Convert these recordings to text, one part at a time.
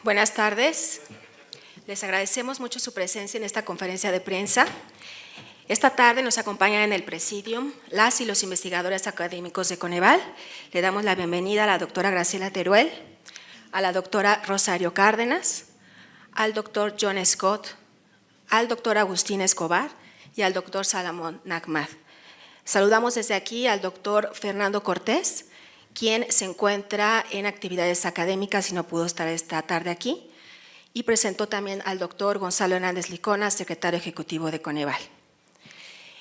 Buenas tardes. Les agradecemos mucho su presencia en esta conferencia de prensa. Esta tarde nos acompañan en el Presidium las y los investigadores académicos de Coneval. Le damos la bienvenida a la doctora Graciela Teruel, a la doctora Rosario Cárdenas, al doctor John Scott, al doctor Agustín Escobar y al doctor Salomón Nahmad. Saludamos desde aquí al doctor Fernando Cortés, quien se encuentra en actividades académicas y no pudo estar esta tarde aquí, y presentó también al doctor Gonzalo Hernández Licona, secretario ejecutivo de Coneval.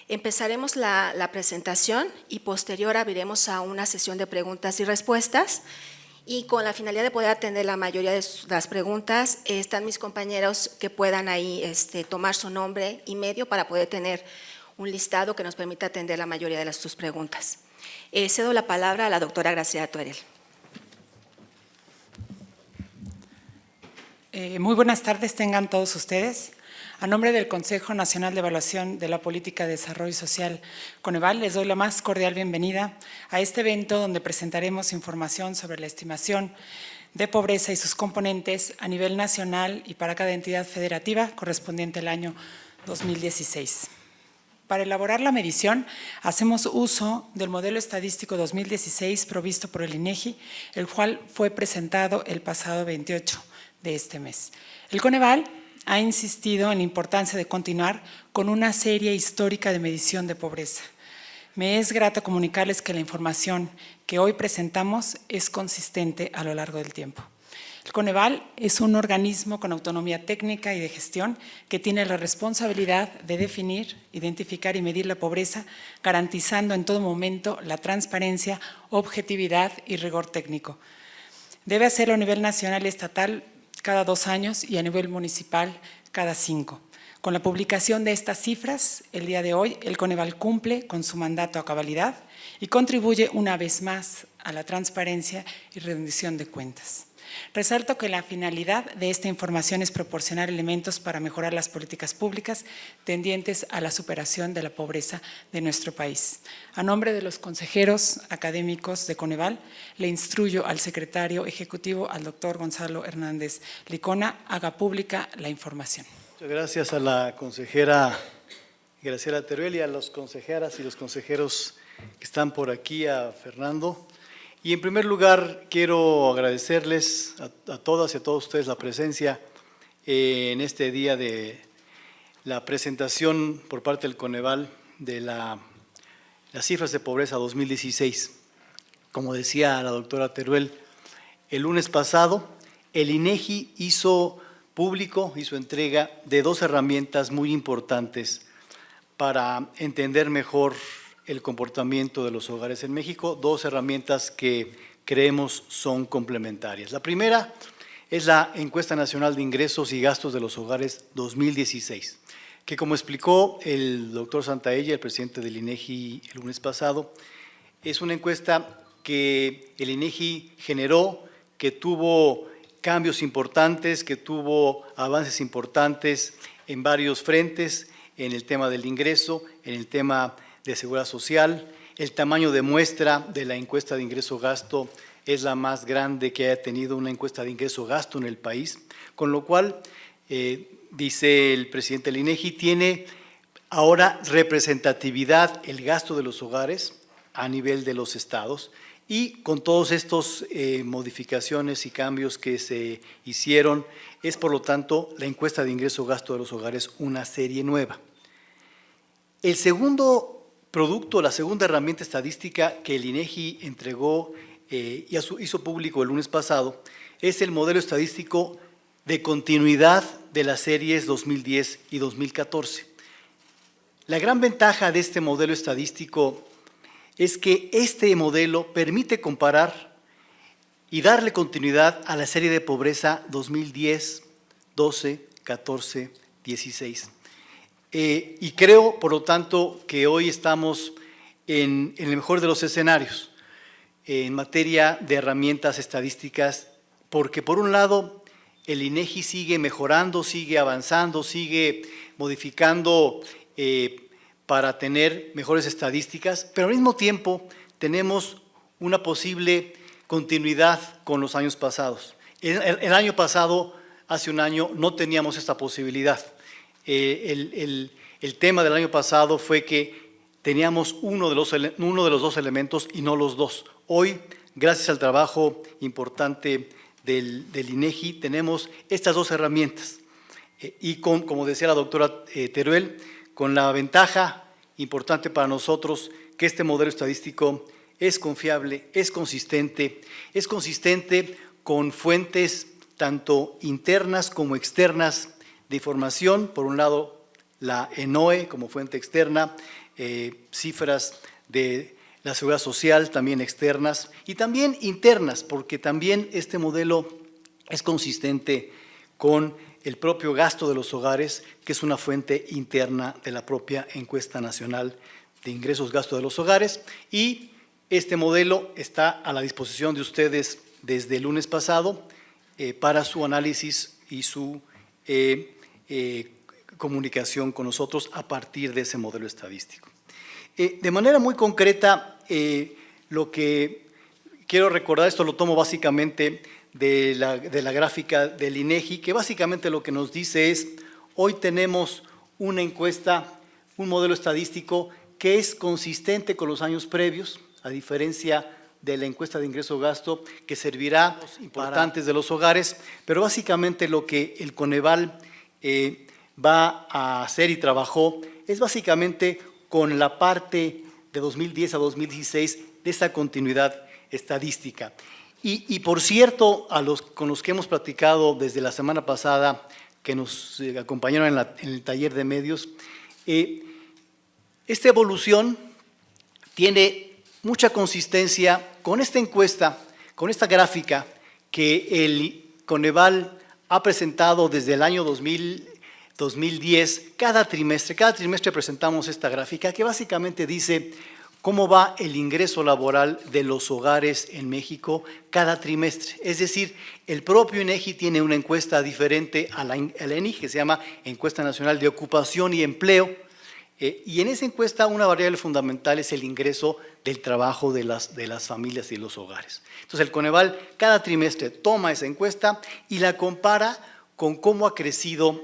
Empezaremos la presentación y posterior abriremos a una sesión de preguntas y respuestas, y con la finalidad de poder atender la mayoría de las preguntas, están mis compañeros que puedan ahí tomar su nombre y medio para poder tener un listado que nos permita atender la mayoría de sus preguntas. Cedo la palabra a la doctora Graciela Teruel. Muy buenas tardes tengan todos ustedes. A nombre del Consejo Nacional de Evaluación de la Política de Desarrollo Social, Coneval, les doy la más cordial bienvenida a este evento donde presentaremos información sobre la estimación de pobreza y sus componentes a nivel nacional y para cada entidad federativa correspondiente al año 2016. Para elaborar la medición, hacemos uso del modelo estadístico 2016 provisto por el INEGI, el cual fue presentado el pasado 28 de este mes. El Coneval ha insistido en la importancia de continuar con una serie histórica de medición de pobreza. Me es grato comunicarles que la información que hoy presentamos es consistente a lo largo del tiempo. El Coneval es un organismo con autonomía técnica y de gestión que tiene la responsabilidad de definir, identificar y medir la pobreza, garantizando en todo momento la transparencia, objetividad y rigor técnico. Debe hacerlo a nivel nacional y estatal cada 2 años y a nivel municipal cada 5. Con la publicación de estas cifras, el día de hoy, el Coneval cumple con su mandato a cabalidad y contribuye una vez más a la transparencia y rendición de cuentas. Resalto que la finalidad de esta información es proporcionar elementos para mejorar las políticas públicas tendientes a la superación de la pobreza de nuestro país. A nombre de los consejeros académicos de Coneval, le instruyo al secretario ejecutivo, al doctor Gonzalo Hernández Licona, haga pública la información. Muchas gracias a la consejera Graciela Teruel y a las consejeras y los consejeros que están por aquí, a Fernando. Y en primer lugar, quiero agradecerles a todas y a todos ustedes la presencia en este día de la presentación por parte del Coneval de las cifras de pobreza 2016. Como decía la doctora Teruel, el lunes pasado el INEGI hizo entrega de 2 herramientas muy importantes para entender mejor el comportamiento de los hogares en México, 2 herramientas que creemos son complementarias. La primera es la Encuesta Nacional de Ingresos y Gastos de los Hogares 2016, que como explicó el doctor Santaella, el presidente del INEGI el lunes pasado, es una encuesta que el INEGI generó, que tuvo cambios importantes, que tuvo avances importantes en varios frentes, en el tema del ingreso, en el tema de seguridad social. El tamaño de muestra de la encuesta de ingreso-gasto es la más grande que haya tenido una encuesta de ingreso-gasto en el país, con lo cual, dice el presidente del INEGI, tiene ahora representatividad el gasto de los hogares a nivel de los estados, y con todos estos modificaciones y cambios que se hicieron, es por lo tanto la encuesta de ingreso-gasto de los hogares una serie nueva. El segundo producto, la segunda herramienta estadística que el INEGI entregó y hizo público el lunes pasado, es el modelo estadístico de continuidad de las series 2010 y 2014. La gran ventaja de este modelo estadístico es que este modelo permite comparar y darle continuidad a la serie de pobreza 2010, 12, 14, 16. Y creo, por lo tanto, que hoy estamos en el mejor de los escenarios en materia de herramientas estadísticas, porque por un lado el INEGI sigue mejorando, sigue avanzando, sigue modificando para tener mejores estadísticas, pero al mismo tiempo tenemos una posible continuidad con los años pasados. El año pasado hace un año no teníamos esta posibilidad. El tema del año pasado fue que teníamos uno de los dos elementos y no los dos. Hoy, gracias al trabajo importante del INEGI, tenemos estas dos herramientas. Y como decía la doctora Teruel, con la ventaja importante para nosotros que este modelo estadístico es confiable, es consistente con fuentes tanto internas como externas de información. Por un lado, la ENOE como fuente externa, cifras de la Seguridad Social también externas y también internas, porque también este modelo es consistente con el propio gasto de los hogares, que es una fuente interna de la propia Encuesta Nacional de Ingresos Gasto de los Hogares, y este modelo está a la disposición de ustedes desde el lunes pasado para su análisis y su comunicación con nosotros a partir de ese modelo estadístico. De manera muy concreta, lo que quiero recordar, esto lo tomo básicamente de la gráfica del INEGI, que básicamente lo que nos dice es, hoy tenemos una encuesta, un modelo estadístico que es consistente con los años previos, a diferencia de la encuesta de ingreso-gasto, que servirá importantes de los hogares, pero básicamente lo que el Coneval va a hacer y trabajó es básicamente con la parte de 2010 a 2016 de esta continuidad estadística. Y por cierto, con los que hemos platicado desde la semana pasada, que nos acompañaron en el taller de medios, esta evolución tiene mucha consistencia con esta encuesta, con esta gráfica que el Coneval ha presentado desde el año 2010, cada trimestre presentamos esta gráfica que básicamente dice cómo va el ingreso laboral de los hogares en México cada trimestre. Es decir, el propio INEGI tiene una encuesta diferente a la ENIE, que se llama Encuesta Nacional de Ocupación y Empleo, y en esa encuesta una variable fundamental es el ingreso del trabajo de las familias y los hogares. Entonces el Coneval cada trimestre toma esa encuesta y la compara con cómo ha crecido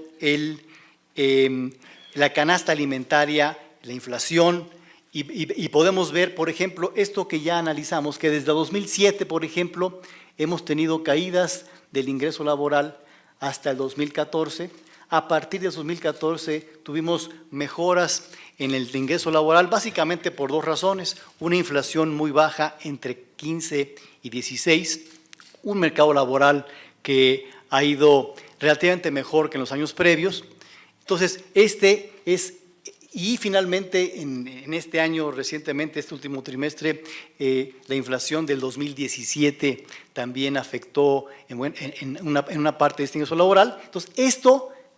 la canasta alimentaria, la inflación, y podemos ver, por ejemplo, esto que ya analizamos, que desde 2007, por ejemplo, hemos tenido caídas del ingreso laboral hasta el 2014. A partir de 2014 tuvimos mejoras en el ingreso laboral, básicamente por dos razones: una inflación muy baja entre 15 y 16, un mercado laboral que ha ido relativamente mejor que en los años previos. Entonces, y finalmente en este año, recientemente, este último trimestre, la inflación del 2017 también afectó en una parte de este ingreso laboral. Entonces,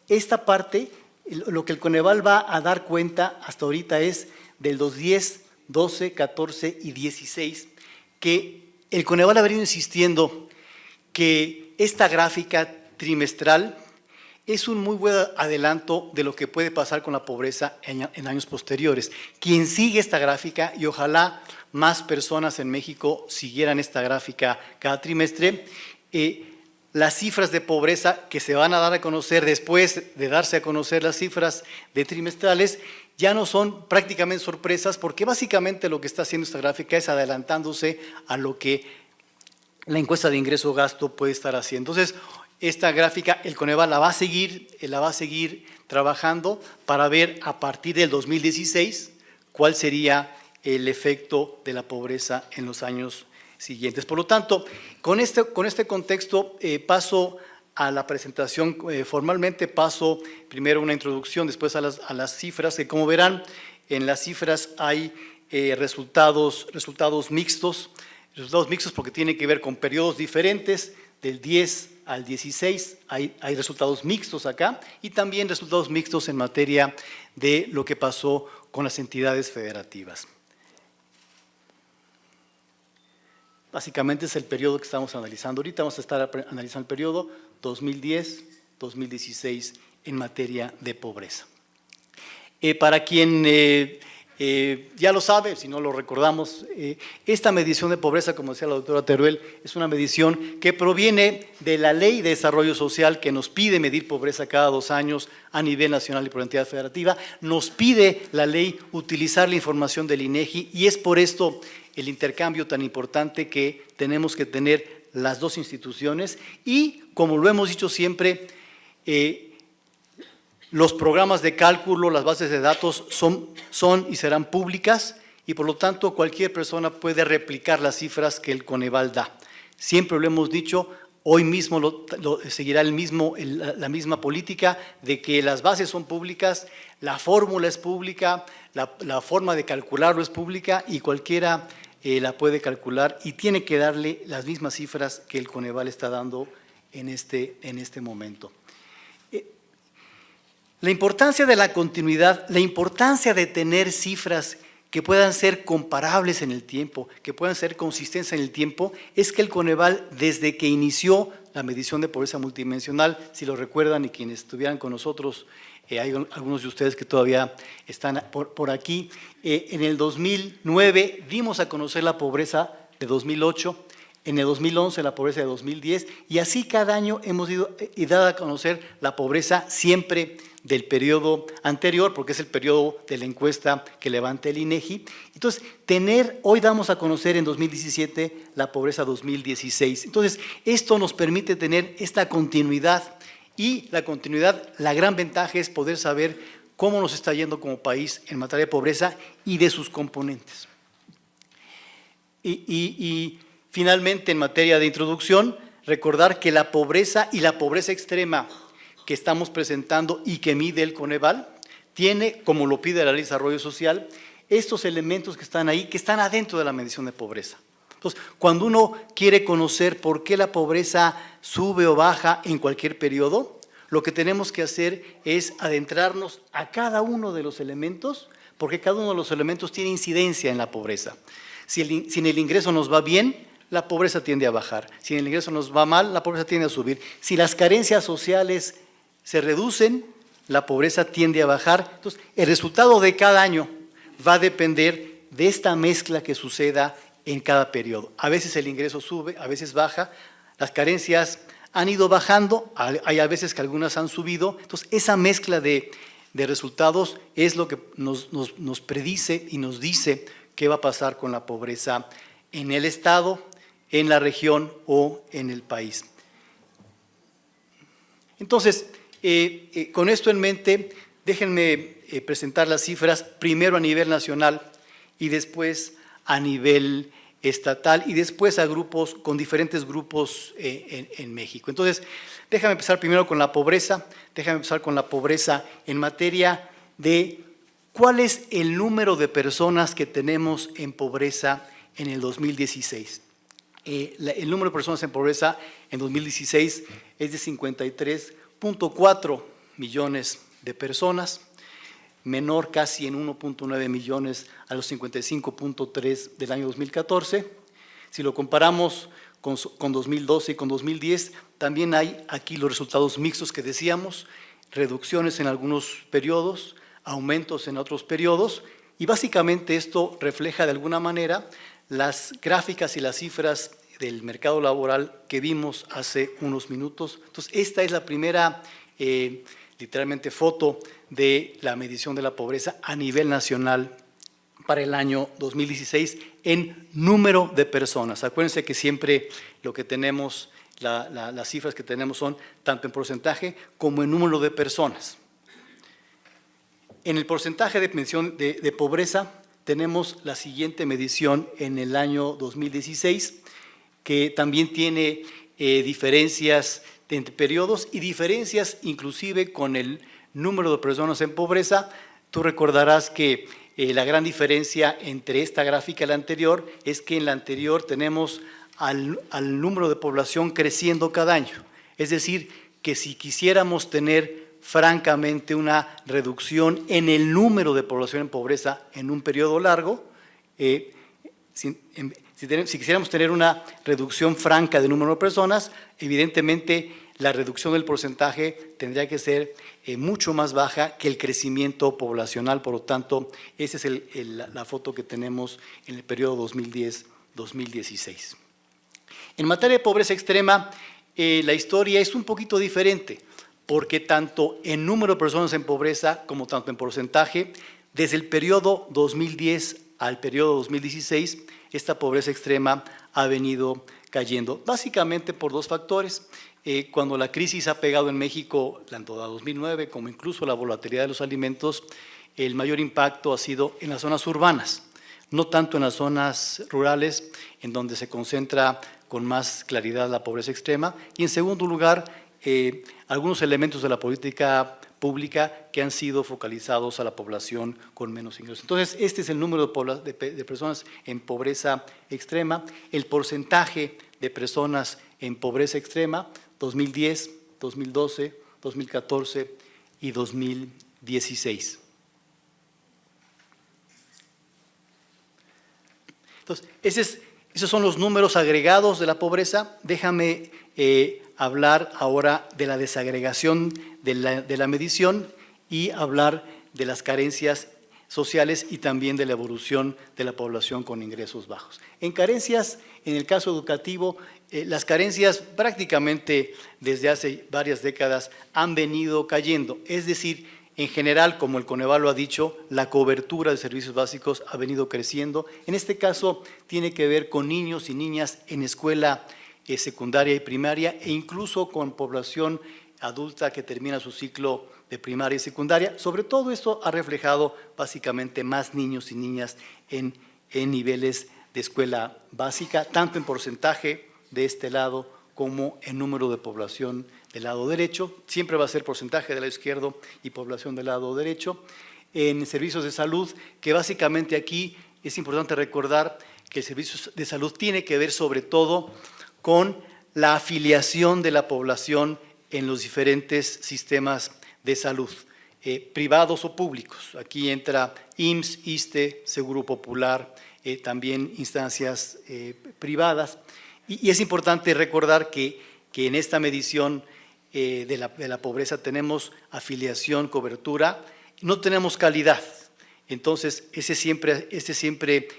esta parte, lo que el Coneval va a dar cuenta hasta ahorita es del 2010, 12, 14 y 16, que el Coneval ha venido insistiendo que esta gráfica trimestral es un muy buen adelanto de lo que puede pasar con la pobreza en años posteriores. Quien sigue esta gráfica, y ojalá más personas en México siguieran esta gráfica cada trimestre, las cifras de pobreza que se van a dar a conocer después de darse a conocer las cifras de trimestrales ya no son prácticamente sorpresas, porque básicamente lo que está haciendo esta gráfica es adelantándose a lo que la encuesta de ingreso-gasto puede estar haciendo. Entonces, esta gráfica, el Coneval la va a seguir trabajando para ver a partir del 2016 cuál sería el efecto de la pobreza en los años siguientes. Por lo tanto, con este contexto paso a la presentación formalmente, paso primero una introducción, después a las cifras, que como verán, en las cifras hay resultados mixtos porque tiene que ver con periodos diferentes, del 10 al 16 hay resultados mixtos acá, y también resultados mixtos en materia de lo que pasó con las entidades federativas. Básicamente es el periodo que estamos analizando. Ahorita vamos a estar analizando el periodo 2010-2016 en materia de pobreza. Para quien Ya lo sabe, si no lo recordamos, esta medición de pobreza, como decía la doctora Teruel, es una medición que proviene de la Ley de Desarrollo Social, que nos pide medir pobreza cada 2 años a nivel nacional y por entidad federativa. Nos pide la ley utilizar la información del INEGI, y es por esto el intercambio tan importante que tenemos que tener las dos instituciones. Y, como lo hemos dicho siempre, los programas de cálculo, las bases de datos son y serán públicas, y por lo tanto cualquier persona puede replicar las cifras que el Coneval da. Siempre lo hemos dicho, hoy mismo seguirá la misma política de que las bases son públicas, la fórmula es pública, la forma de calcularlo es pública, y cualquiera la puede calcular y tiene que darle las mismas cifras que el Coneval está dando en este momento. La importancia de la continuidad, la importancia de tener cifras que puedan ser comparables en el tiempo, que puedan ser consistentes en el tiempo, es que el Coneval, desde que inició la medición de pobreza multidimensional, si lo recuerdan y quienes estuvieran con nosotros, hay algunos de ustedes que todavía están por aquí, en el 2009 dimos a conocer la pobreza de 2008, en el 2011 la pobreza de 2010, y así cada año hemos ido y dado a conocer la pobreza siempre del periodo anterior, porque es el periodo de la encuesta que levanta el INEGI. Entonces, hoy damos a conocer en 2017 la pobreza 2016. Entonces, esto nos permite tener esta continuidad, y la continuidad, la gran ventaja es poder saber cómo nos está yendo como país en materia de pobreza y de sus componentes. Y finalmente, en materia de introducción, recordar que la pobreza y la pobreza extrema que estamos presentando y que mide el Coneval, tiene, como lo pide la Ley de Desarrollo Social, estos elementos que están ahí, que están adentro de la medición de pobreza. Entonces, cuando uno quiere conocer por qué la pobreza sube o baja en cualquier periodo, lo que tenemos que hacer es adentrarnos a cada uno de los elementos, porque cada uno de los elementos tiene incidencia en la pobreza. Si en el ingreso nos va bien, la pobreza tiende a bajar. Si en el ingreso nos va mal, la pobreza tiende a subir. Si las carencias sociales se reducen, la pobreza tiende a bajar. Entonces, el resultado de cada año va a depender de esta mezcla que suceda en cada periodo. A veces el ingreso sube, a veces baja, las carencias han ido bajando, hay a veces que algunas han subido. Entonces, esa mezcla de resultados es lo que nos predice y nos dice qué va a pasar con la pobreza en el Estado, en la región o en el país. Entonces, con esto en mente, déjenme presentar las cifras primero a nivel nacional y después a nivel estatal y después a grupos, con diferentes grupos en México. Entonces, déjame empezar primero con la pobreza, en materia de cuál es el número de personas que tenemos en pobreza en el 2016. El número de personas en pobreza en 2016 es de 53.4 millones de personas, menor casi en 1.9 millones a los 55.3 del año 2014. Si lo comparamos con 2012 y con 2010, también hay aquí los resultados mixtos que decíamos, reducciones en algunos periodos, aumentos en otros periodos, y básicamente esto refleja de alguna manera las gráficas y las cifras del mercado laboral que vimos hace unos minutos. Entonces, esta es la primera, literalmente, foto de la medición de la pobreza a nivel nacional para el año 2016 en número de personas. Acuérdense que siempre lo que tenemos, las cifras que tenemos son tanto en porcentaje como en número de personas. En el porcentaje de medición de pobreza tenemos la siguiente medición en el año 2016, que también tiene diferencias entre periodos y diferencias inclusive con el número de personas en pobreza. Tú recordarás que la gran diferencia entre esta gráfica y la anterior es que en la anterior tenemos al número de población creciendo cada año. Es decir, que si quisiéramos tener francamente una reducción en el número de población en pobreza en un periodo largo, si quisiéramos tener una reducción franca del número de personas, evidentemente la reducción del porcentaje tendría que ser mucho más baja que el crecimiento poblacional. Por lo tanto, esa es la foto que tenemos en el periodo 2010-2016. En materia de pobreza extrema, la historia es un poquito diferente, porque tanto en número de personas en pobreza como tanto en porcentaje, desde el periodo 2010 al periodo 2016, esta pobreza extrema ha venido cayendo, básicamente por dos factores. Cuando la crisis ha pegado en México, tanto en 2009 como incluso la volatilidad de los alimentos, el mayor impacto ha sido en las zonas urbanas, no tanto en las zonas rurales, en donde se concentra con más claridad la pobreza extrema. Y en segundo lugar, algunos elementos de la política pública que han sido focalizados a la población con menos ingresos. Entonces, este es el número de personas en pobreza extrema. El porcentaje de personas en pobreza extrema, 2010, 2012, 2014 y 2016. Entonces, esos son los números agregados de la pobreza. Déjame hablar ahora de la desagregación de la medición y hablar de las carencias sociales y también de la evolución de la población con ingresos bajos. En carencias, en el caso educativo, las carencias prácticamente desde hace varias décadas han venido cayendo, es decir, en general, como el Coneval lo ha dicho, la cobertura de servicios básicos ha venido creciendo. En este caso, tiene que ver con niños y niñas en escuela secundaria y primaria e incluso con población adulta que termina su ciclo de primaria y secundaria. Sobre todo esto ha reflejado básicamente más niños y niñas en niveles de escuela básica, tanto en porcentaje de este lado como en número de población del lado derecho. Siempre va a ser porcentaje del lado izquierdo y población del lado derecho. En servicios de salud, que básicamente aquí es importante recordar que el servicio de salud tiene que ver sobre todo con la afiliación de la población en los diferentes sistemas de salud, privados o públicos. Aquí entra IMSS, ISSSTE, Seguro Popular, también instancias privadas. Y es importante recordar que en esta medición de la pobreza tenemos afiliación, cobertura, no tenemos calidad. Entonces, este siempre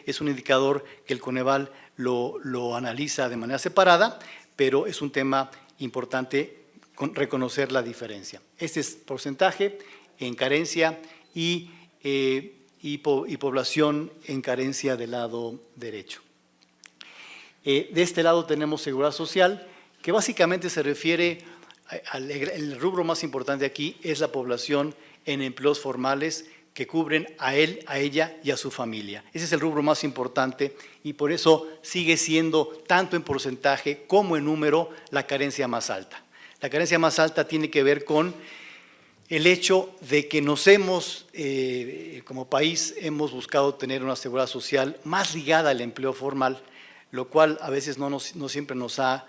es un indicador que el Coneval lo analiza de manera separada, pero es un tema importante reconocer la diferencia. Este es porcentaje en carencia y población en carencia del lado derecho. De este lado tenemos seguridad social, que básicamente se refiere el rubro más importante aquí es la población en empleos formales que cubren a él, a ella y a su familia. Ese es el rubro más importante y por eso sigue siendo, tanto en porcentaje como en número, la carencia más alta. La carencia más alta tiene que ver con el hecho de que como país, hemos buscado tener una seguridad social más ligada al empleo formal, lo cual a veces no siempre nos ha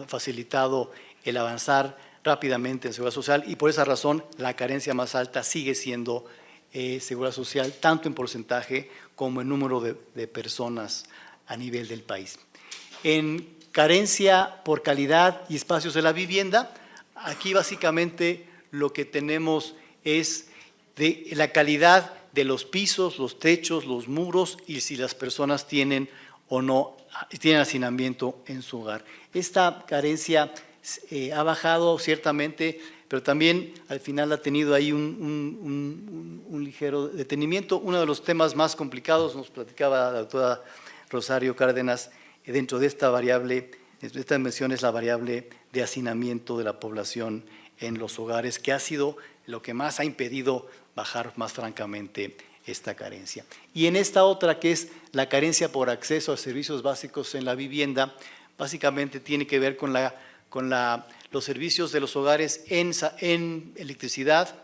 facilitado el avanzar rápidamente en seguridad social y por esa razón la carencia más alta sigue siendo seguridad social, tanto en porcentaje como en número de personas a nivel del país. En carencia por calidad y espacios de la vivienda, aquí básicamente lo que tenemos es de la calidad de los pisos, los techos, los muros y si las personas tienen o no tienen hacinamiento en su hogar. Esta carencia ha bajado ciertamente, pero también al final ha tenido ahí un ligero detenimiento. Uno de los temas más complicados, nos platicaba la doctora Rosario Cárdenas, dentro de esta variable, de esta dimensión es la variable de hacinamiento de la población en los hogares, que ha sido lo que más ha impedido bajar más francamente esta carencia. Y en esta otra, que es la carencia por acceso a servicios básicos en la vivienda, básicamente tiene que ver con los servicios de los hogares en electricidad,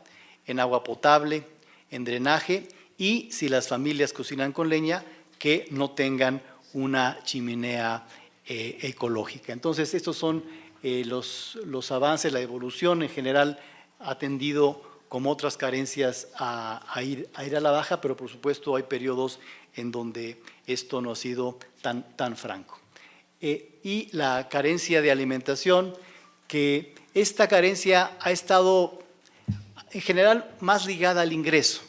en agua potable, en drenaje y si las familias cocinan con leña, que no tengan una chimenea ecológica. Entonces, estos son los avances, la evolución en general ha tendido como otras carencias a ir a la baja, pero por supuesto hay periodos en donde esto no ha sido tan franco. y la carencia de alimentación, que esta carencia ha estado en general más ligada al ingreso.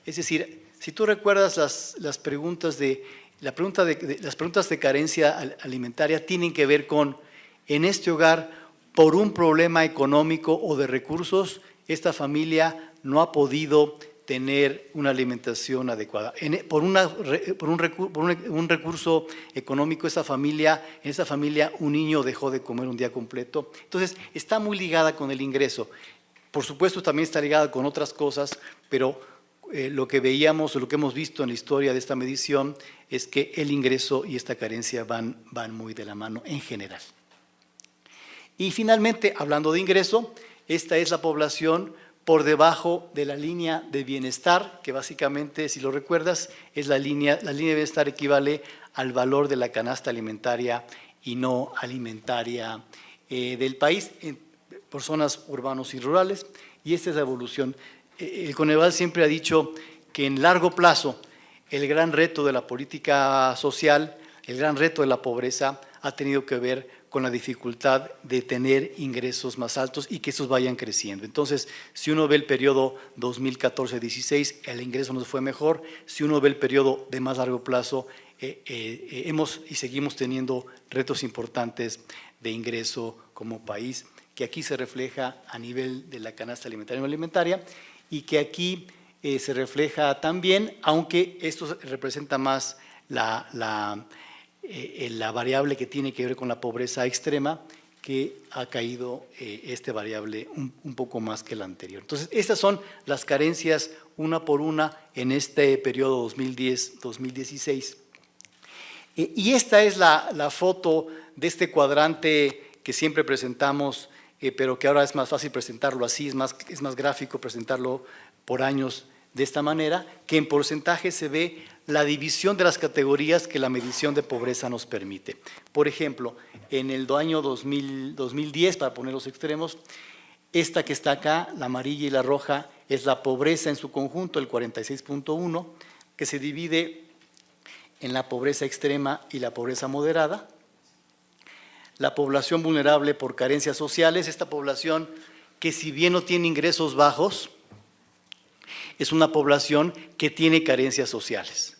Es decir, si tú recuerdas las preguntas de carencia alimentaria tienen que ver con, en este hogar, por un problema económico o de recursos, esta familia no ha podido tener una alimentación adecuada. Por un recurso económico, en esa familia un niño dejó de comer un día completo. Entonces, está muy ligada con el ingreso. Por supuesto, también está ligada con otras cosas, pero lo que veíamos o lo que hemos visto en la historia de esta medición es que el ingreso y esta carencia van muy de la mano en general. Y finalmente, hablando de ingreso, esta es la población por debajo de la línea de bienestar, que básicamente, si lo recuerdas, es la línea de bienestar equivale al valor de la canasta alimentaria y no alimentaria del país, por zonas urbanos y rurales, y esta es la evolución. El Coneval siempre ha dicho que en largo plazo el gran reto de la política social, el gran reto de la pobreza ha tenido que ver con la dificultad de tener ingresos más altos y que esos vayan creciendo. Entonces, si uno ve el periodo 2014-16, el ingreso nos fue mejor. Si uno ve el periodo de más largo plazo, hemos y seguimos teniendo retos importantes de ingreso como país, que aquí se refleja a nivel de la canasta alimentaria y no alimentaria, y que aquí se refleja también, aunque esto representa más la variable que tiene que ver con la pobreza extrema, que ha caído este variable un poco más que la anterior. Entonces, estas son las carencias una por una en este periodo 2010-2016. Y esta es la foto de este cuadrante que siempre presentamos, pero que ahora es más fácil presentarlo así, es más gráfico presentarlo por años de esta manera, que en porcentaje se ve la división de las categorías que la medición de pobreza nos permite. Por ejemplo, en el año 2010, para poner los extremos, esta que está acá, la amarilla y la roja, es la pobreza en su conjunto, el 46.1, que se divide en la pobreza extrema y la pobreza moderada. La población vulnerable por carencias sociales, esta población que si bien no tiene ingresos bajos, es una población que tiene carencias sociales.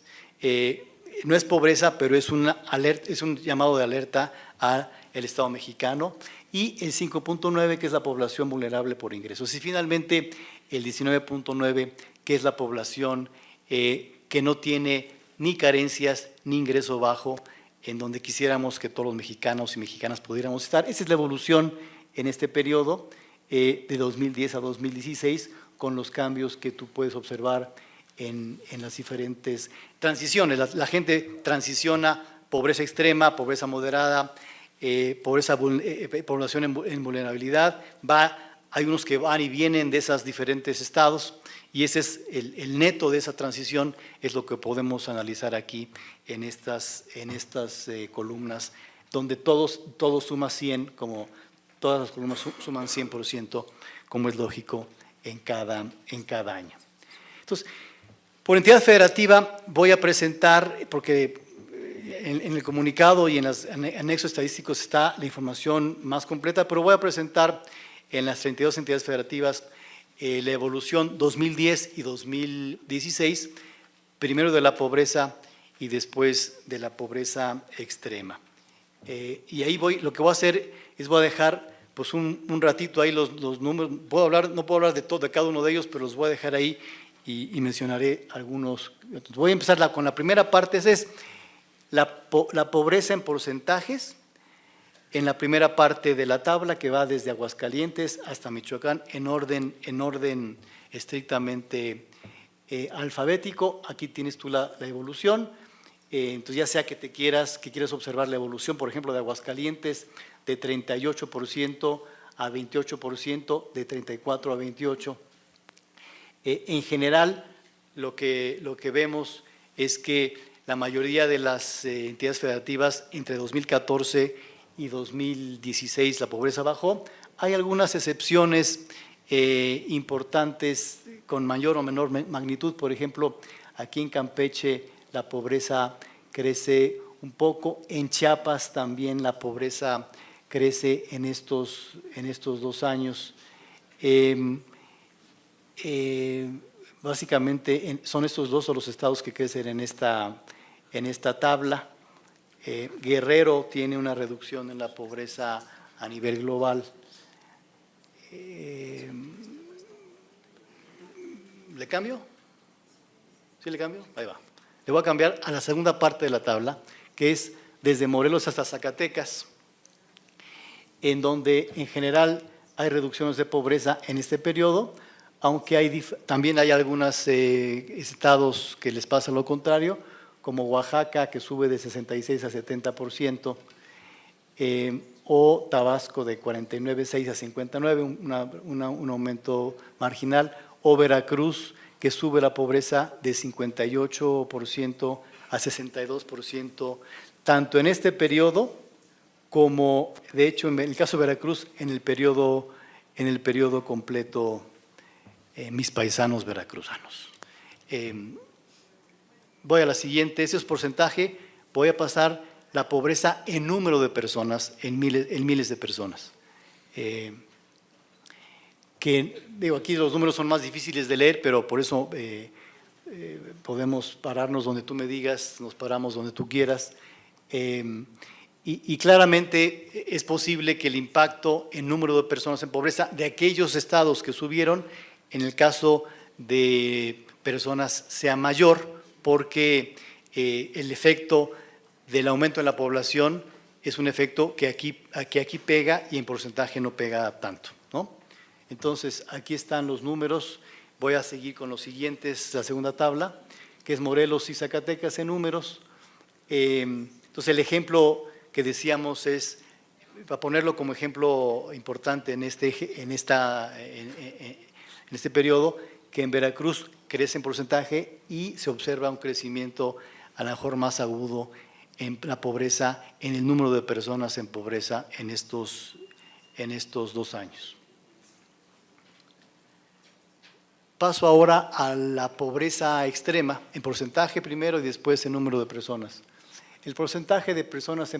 No es pobreza, pero es un llamado de alerta al Estado mexicano. Y el 5.9, que es la población vulnerable por ingresos. Y finalmente el 19.9, que es la población que no tiene ni carencias ni ingreso bajo, en donde quisiéramos que todos los mexicanos y mexicanas pudiéramos estar. Esa es la evolución en este periodo de 2010 a 2016, con los cambios que tú puedes observar en las diferentes transiciones. La gente transiciona pobreza extrema, pobreza moderada, población en vulnerabilidad. Hay unos que van y vienen de esos diferentes estados, y ese es el neto de esa transición, es lo que podemos analizar aquí en estas columnas, donde todo suma 100, como todas las columnas suman 100%, como es lógico en cada año. Entonces, por entidad federativa voy a presentar, porque en el comunicado y en los anexos estadísticos está la información más completa, pero voy a presentar en las 32 entidades federativas la evolución 2010 y 2016, primero de la pobreza y después de la pobreza extrema. Y ahí lo que voy a hacer es voy a dejar pues un ratito ahí los números. No puedo hablar de cada uno de ellos, pero los voy a dejar ahí y mencionaré algunos. Voy a empezar con la primera parte, esa es la pobreza en porcentajes. En la primera parte de la tabla, que va desde Aguascalientes hasta Michoacán, en orden estrictamente alfabético. Aquí tienes tú la evolución. Entonces, ya sea que quieras observar la evolución, por ejemplo, de Aguascalientes, de 38% a 28%, de 34 a 28%. En general, lo que vemos es que la mayoría de las entidades federativas, entre 2014 y 2016, la pobreza bajó. Hay algunas excepciones importantes con mayor o menor magnitud. Por ejemplo, aquí en Campeche la pobreza crece un poco. En Chiapas también la pobreza crece en estos 2 años. Básicamente son estos 2 los estados que crecen en esta tabla. Guerrero tiene una reducción en la pobreza a nivel global. ¿Le cambio? ¿Sí le cambio? Ahí va. Le voy a cambiar a la segunda parte de la tabla, que es desde Morelos hasta Zacatecas, en donde en general hay reducciones de pobreza en este periodo, aunque también hay algunos estados que les pasa lo contrario, como Oaxaca, que sube de 66 a 70%, o Tabasco de 49,6 a 59, un aumento marginal, o Veracruz, que sube la pobreza de 58% a 62%, tanto en este periodo como, de hecho, en el caso de Veracruz, en el periodo completo, mis paisanos veracruzanos. Voy a la siguiente, ese es porcentaje, voy a pasar la pobreza en número de personas, en miles de personas. Aquí los números son más difíciles de leer, pero por eso podemos pararnos donde tú me digas, nos paramos donde tú quieras. Y claramente es posible que el impacto en número de personas en pobreza de aquellos estados que subieron, en el caso de personas, sea mayor, porque el efecto del aumento en la población es un efecto que aquí pega y en porcentaje no pega tanto, ¿no? Entonces, aquí están los números. Voy a seguir con los siguientes, la segunda tabla, que es Morelos y Zacatecas en números. Entonces, el ejemplo que decíamos es, para ponerlo como ejemplo importante en este periodo, que en Veracruz crece en porcentaje y se observa un crecimiento a lo mejor más agudo en la pobreza, en el número de personas en pobreza en estos 2 años. Paso ahora a la pobreza extrema, en porcentaje primero y después en número de personas. El porcentaje de personas,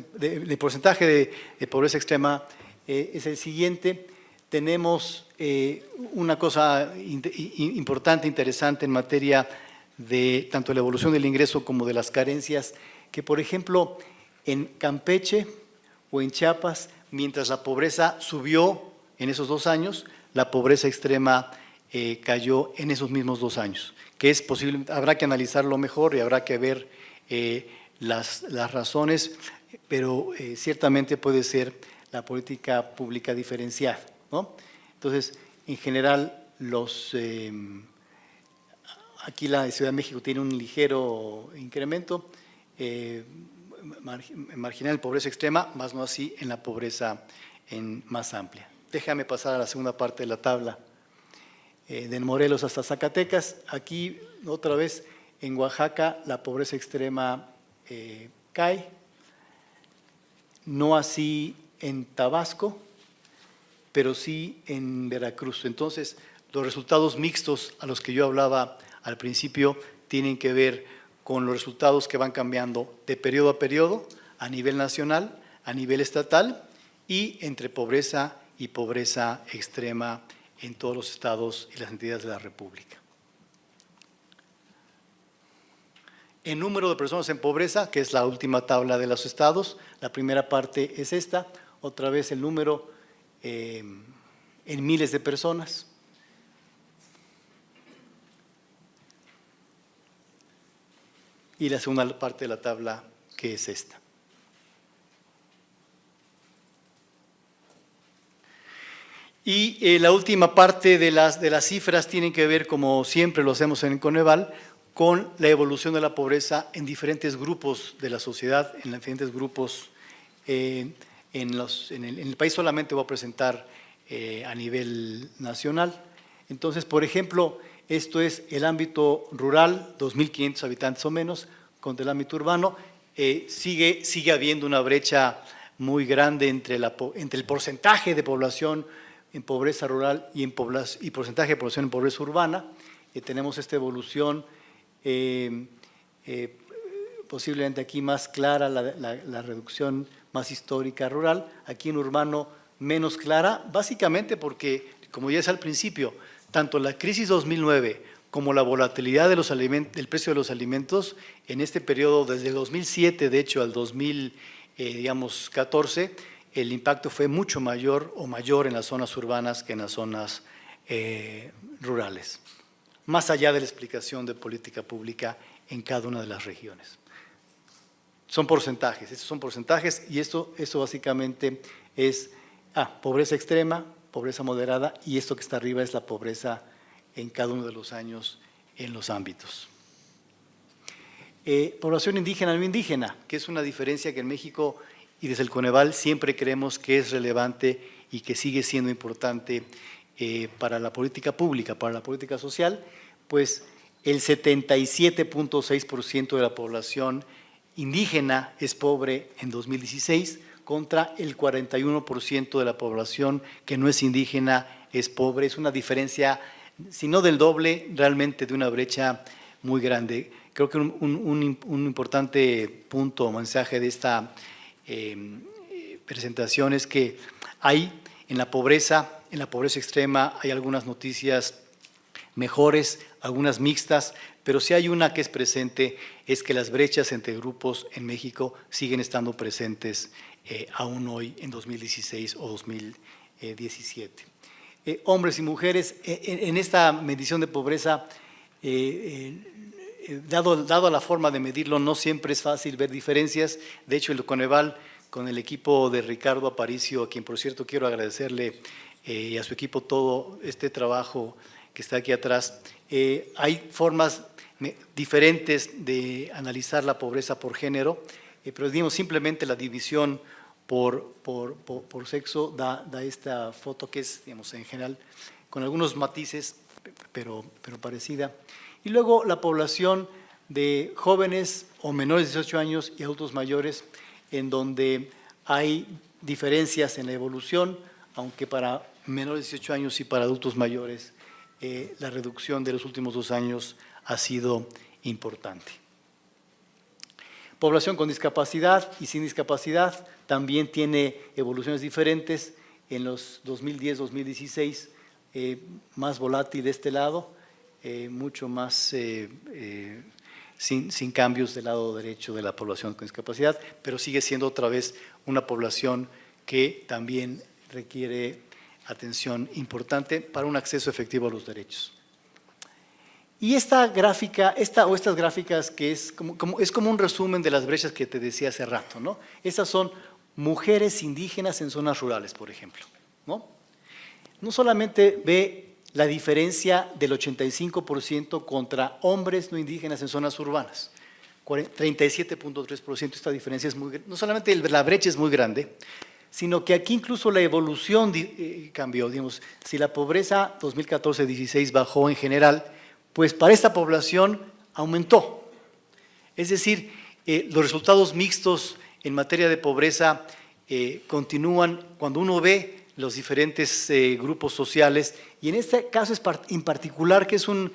porcentaje de pobreza extrema es el siguiente. Tenemos una cosa importante, interesante en materia de tanto la evolución del ingreso como de las carencias, que por ejemplo en Campeche o en Chiapas, mientras la pobreza subió en esos 2 años, la pobreza extrema cayó en esos mismos 2 años, que es posible, habrá que analizarlo mejor y habrá que ver las razones, pero ciertamente puede ser la política pública diferenciada, ¿no? Entonces, en general, aquí la Ciudad de México tiene un ligero incremento marginal en pobreza extrema, más no así en la pobreza más amplia. Déjame pasar a la segunda parte de la tabla. De Morelos hasta Zacatecas, aquí otra vez en Oaxaca la pobreza extrema cae, no así en Tabasco, pero sí en Veracruz. Entonces, los resultados mixtos a los que yo hablaba al principio tienen que ver con los resultados que van cambiando de periodo a periodo, a nivel nacional, a nivel estatal y entre pobreza y pobreza extrema en todos los estados y las entidades de la República. En número de personas en pobreza, que es la última tabla de los estados, la primera parte es esta, otra vez el número en miles de personas. Y la segunda parte de la tabla, que es esta. Y la última parte de las cifras tienen que ver, como siempre lo hacemos en Coneval, con la evolución de la pobreza en diferentes grupos de la sociedad, en diferentes grupos. En el país solamente voy a presentar a nivel nacional. Entonces, por ejemplo, esto es el ámbito rural, 2.500 habitantes o menos, contra el ámbito urbano. Sigue habiendo una brecha muy grande entre el porcentaje de población en pobreza rural y porcentaje de población en pobreza urbana. Tenemos esta evolución posiblemente aquí más clara la reducción más histórica rural, aquí en urbano menos clara, básicamente porque, como ya es al principio, tanto la crisis 2009 como la volatilidad de del precio de los alimentos en este periodo, desde el 2007, de hecho, al 2014, el impacto fue mucho mayor en las zonas urbanas que en las zonas rurales, más allá de la explicación de política pública en cada una de las regiones. Son porcentajes, estos son porcentajes y esto básicamente es pobreza extrema, pobreza moderada y esto que está arriba es la pobreza en cada uno de los años en los ámbitos. Población indígena no indígena, que es una diferencia que en México y desde el Coneval siempre creemos que es relevante y que sigue siendo importante para la política pública, para la política social, pues el 77.6% de la población indígena es pobre en 2016 contra el 41% de la población que no es indígena es pobre. Es una diferencia, si no del doble, realmente de una brecha muy grande. Creo que un importante punto o mensaje de esta presentación es que hay en la pobreza extrema, hay algunas noticias mejores, algunas mixtas, pero si hay una que es presente, es que las brechas entre grupos en México siguen estando presentes aún hoy en 2016 o 2017. Hombres y mujeres, en esta medición de pobreza, dado la forma de medirlo, no siempre es fácil ver diferencias. De hecho, el Coneval, con el equipo de Ricardo Aparicio, a quien por cierto quiero agradecerle y a su equipo todo este trabajo que está aquí atrás, hay formas diferentes de analizar la pobreza por género, pero digamos simplemente la división por sexo da esta foto que es, digamos, en general, con algunos matices, pero parecida. Y luego la población de jóvenes o menores de 18 años y adultos mayores, en donde hay diferencias en la evolución, aunque para menores de 18 años y para adultos mayores la reducción de los últimos 2 años ha sido importante. Población con discapacidad y sin discapacidad también tiene evoluciones diferentes. En los 2010-2016, más volátil de este lado, mucho más sin cambios del lado derecho de la población con discapacidad, pero sigue siendo otra vez una población que también requiere atención importante para un acceso efectivo a los derechos. Y esta gráfica, estas gráficas que es como un resumen de las brechas que te decía hace rato, ¿no? Estas son mujeres indígenas en zonas rurales, por ejemplo, ¿no? No solamente ve la diferencia del 85% contra hombres no indígenas en zonas urbanas, 37.3%, esta diferencia es muy grande. No solamente la brecha es muy grande, sino que aquí incluso la evolución cambió. Digamos, si la pobreza 2014-16 bajó en general, pues para esta población aumentó. Es decir, los resultados mixtos en materia de pobreza continúan cuando uno ve los diferentes grupos sociales, y en este caso en particular, que es un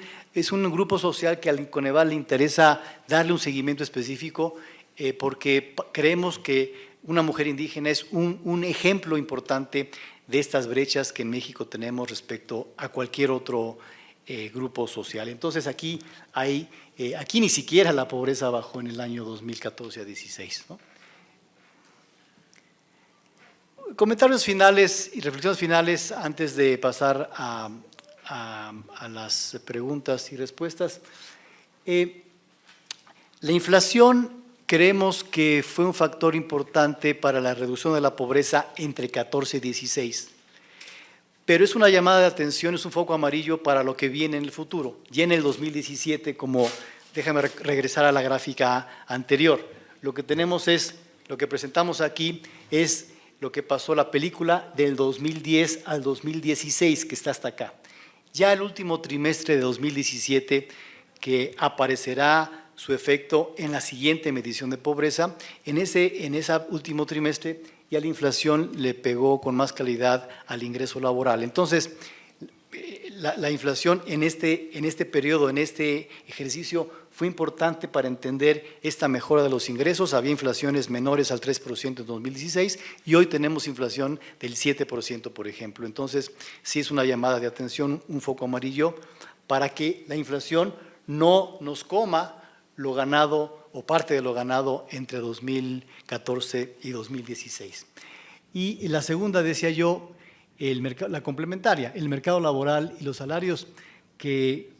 grupo social que al Coneval le interesa darle un seguimiento específico, porque creemos que una mujer indígena es un ejemplo importante de estas brechas que en México tenemos respecto a cualquier otro grupo social. Entonces aquí ni siquiera la pobreza bajó en el año 2014 a 16, ¿no? Comentarios finales y reflexiones finales antes de pasar a las preguntas y respuestas. La inflación creemos que fue un factor importante para la reducción de la pobreza entre 14 y 16. Pero es una llamada de atención, es un foco amarillo para lo que viene en el futuro. Ya en el 2017, déjame regresar a la gráfica anterior, lo que presentamos aquí es lo que pasó la película del 2010 al 2016, que está hasta acá. Ya el último trimestre de 2017, que aparecerá su efecto en la siguiente medición de pobreza, en ese último trimestre ya la inflación le pegó con más calidad al ingreso laboral. Entonces, la inflación en este periodo, en este ejercicio, fue importante para entender esta mejora de los ingresos. Había inflaciones menores al 3% en 2016 y hoy tenemos inflación del 7%, por ejemplo. Entonces, sí es una llamada de atención, un foco amarillo, para que la inflación no nos coma lo ganado o parte de lo ganado entre 2014 y 2016. Y la segunda, decía yo, la complementaria, el mercado laboral y los salarios que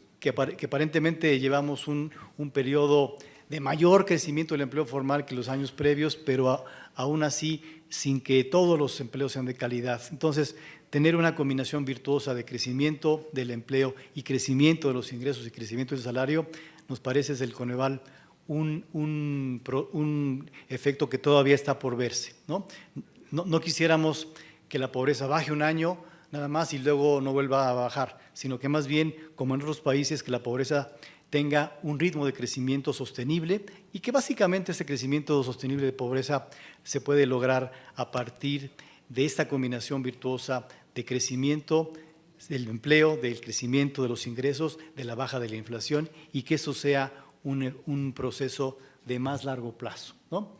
aparentemente llevamos un periodo de mayor crecimiento del empleo formal que los años previos, pero aún así sin que todos los empleos sean de calidad. Entonces, tener una combinación virtuosa de crecimiento del empleo y crecimiento de los ingresos y crecimiento del salario, nos parece desde el Coneval un efecto que todavía está por verse, ¿no? No quisiéramos que la pobreza baje un año nada más y luego no vuelva a bajar, sino que más bien, como en otros países, que la pobreza tenga un ritmo de crecimiento sostenible y que básicamente ese crecimiento sostenible de pobreza se puede lograr a partir de esta combinación virtuosa de crecimiento del empleo, del crecimiento de los ingresos, de la baja de la inflación y que eso sea un proceso de más largo plazo, ¿no?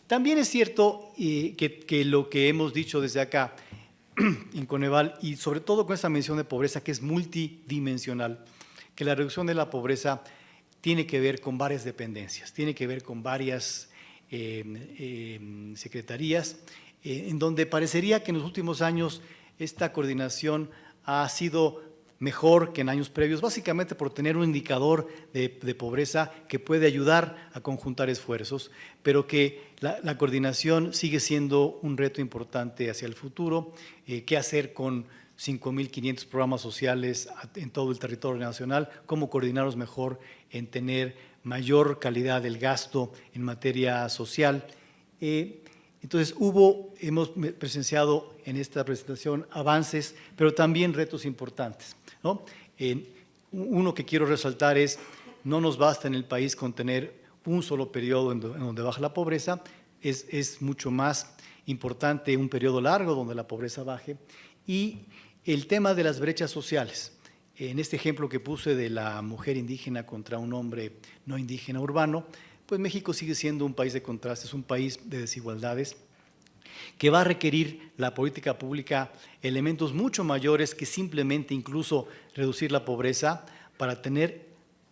También es cierto que lo que hemos dicho desde acá en Coneval y sobre todo con esta mención de pobreza que es multidimensional, que la reducción de la pobreza tiene que ver con varias dependencias, tiene que ver con varias secretarías, en donde parecería que en los últimos años esta coordinación ha sido mejor que en años previos, básicamente por tener un indicador de pobreza que puede ayudar a conjuntar esfuerzos, pero que la coordinación sigue siendo un reto importante hacia el futuro. ¿Qué hacer con 5.500 programas sociales en todo el territorio nacional? ¿Cómo coordinarlos mejor en tener mayor calidad del gasto en materia social? Entonces, hemos presenciado en esta presentación avances, pero también retos importantes, ¿no? Uno que quiero resaltar es, no nos basta en el país con tener un solo periodo en donde baja la pobreza, es mucho más importante un periodo largo donde la pobreza baje. Y el tema de las brechas sociales, en este ejemplo que puse de la mujer indígena contra un hombre no indígena urbano, pues México sigue siendo un país de contrastes, un país de desigualdades, que va a requerir la política pública elementos mucho mayores que simplemente incluso reducir la pobreza para tener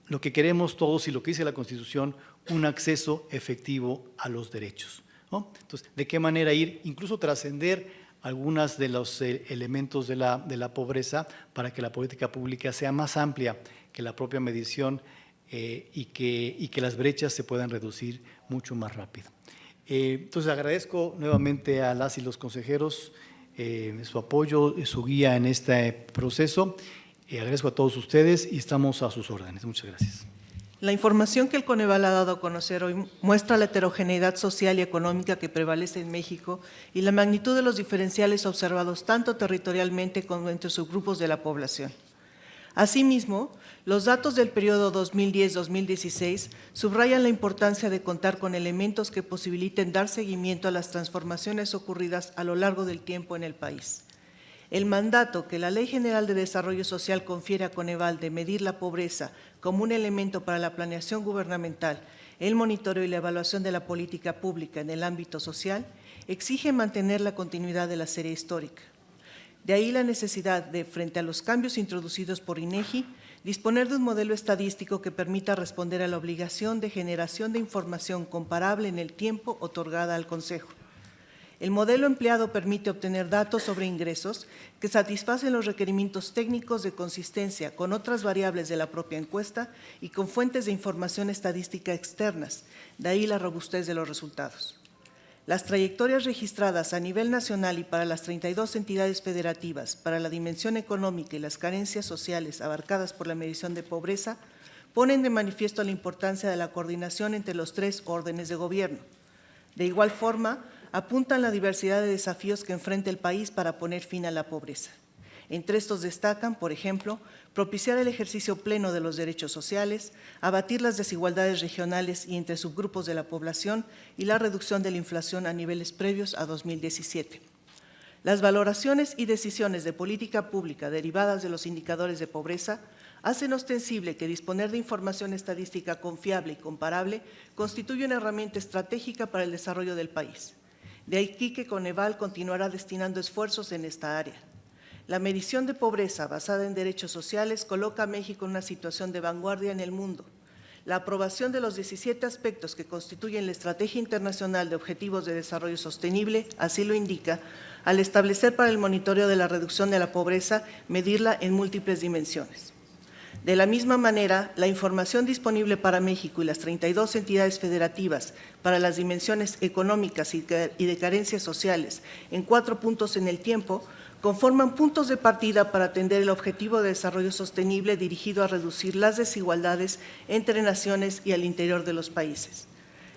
lo que queremos todos y lo que dice la Constitución, un acceso efectivo a los derechos, ¿no? Entonces, ¿de qué manera ir, incluso trascender algunos de los elementos de la pobreza para que la política pública sea más amplia que la propia medición y que las brechas se puedan reducir mucho más rápido? Entonces, agradezco nuevamente a las y los consejeros su apoyo, su guía en este proceso. Agradezco a todos ustedes y estamos a sus órdenes. Muchas gracias. La información que el Coneval ha dado a conocer hoy muestra la heterogeneidad social y económica que prevalece en México y la magnitud de los diferenciales observados tanto territorialmente como entre subgrupos de la población. Asimismo, los datos del periodo 2010-2016 subrayan la importancia de contar con elementos que posibiliten dar seguimiento a las transformaciones ocurridas a lo largo del tiempo en el país. El mandato que la Ley General de Desarrollo Social confiere a Coneval de medir la pobreza como un elemento para la planeación gubernamental, el monitoreo y la evaluación de la política pública en el ámbito social, exige mantener la continuidad de la serie histórica. De ahí la necesidad de, frente a los cambios introducidos por INEGI, disponer de un modelo estadístico que permita responder a la obligación de generación de información comparable en el tiempo otorgada al Consejo. El modelo empleado permite obtener datos sobre ingresos que satisfacen los requerimientos técnicos de consistencia con otras variables de la propia encuesta y con fuentes de información estadística externas, de ahí la robustez de los resultados. Las trayectorias registradas a nivel nacional y para las 32 entidades federativas para la dimensión económica y las carencias sociales abarcadas por la medición de pobreza ponen de manifiesto la importancia de la coordinación entre los tres órdenes de gobierno. De igual forma, apuntan la diversidad de desafíos que enfrenta el país para poner fin a la pobreza. Entre estos destacan, por ejemplo, propiciar el ejercicio pleno de los derechos sociales, abatir las desigualdades regionales y entre subgrupos de la población y la reducción de la inflación a niveles previos a 2017. Las valoraciones y decisiones de política pública derivadas de los indicadores de pobreza hacen ostensible que disponer de información estadística confiable y comparable constituye una herramienta estratégica para el desarrollo del país. De aquí que Coneval continuará destinando esfuerzos en esta área. La medición de pobreza basada en derechos sociales coloca a México en una situación de vanguardia en el mundo. La aprobación de los 17 aspectos que constituyen la Estrategia Internacional de Objetivos de Desarrollo Sostenible así lo indica, al establecer para el monitoreo de la reducción de la pobreza, medirla en múltiples dimensiones. De la misma manera, la información disponible para México y las 32 entidades federativas para las dimensiones económicas y de carencias sociales en 4 puntos en el tiempo conforman puntos de partida para atender el objetivo de desarrollo sostenible dirigido a reducir las desigualdades entre naciones y al interior de los países.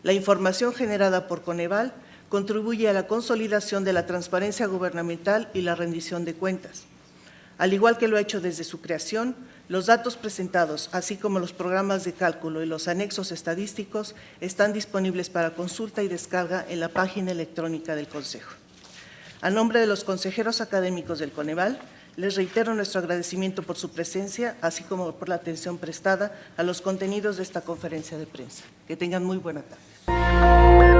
La información generada por Coneval contribuye a la consolidación de la transparencia gubernamental y la rendición de cuentas. Al igual que lo ha hecho desde su creación, los datos presentados, así como los programas de cálculo y los anexos estadísticos, están disponibles para consulta y descarga en la página electrónica del Consejo. A nombre de los consejeros académicos del Coneval, les reitero nuestro agradecimiento por su presencia, así como por la atención prestada a los contenidos de esta conferencia de prensa. Que tengan muy buena tarde.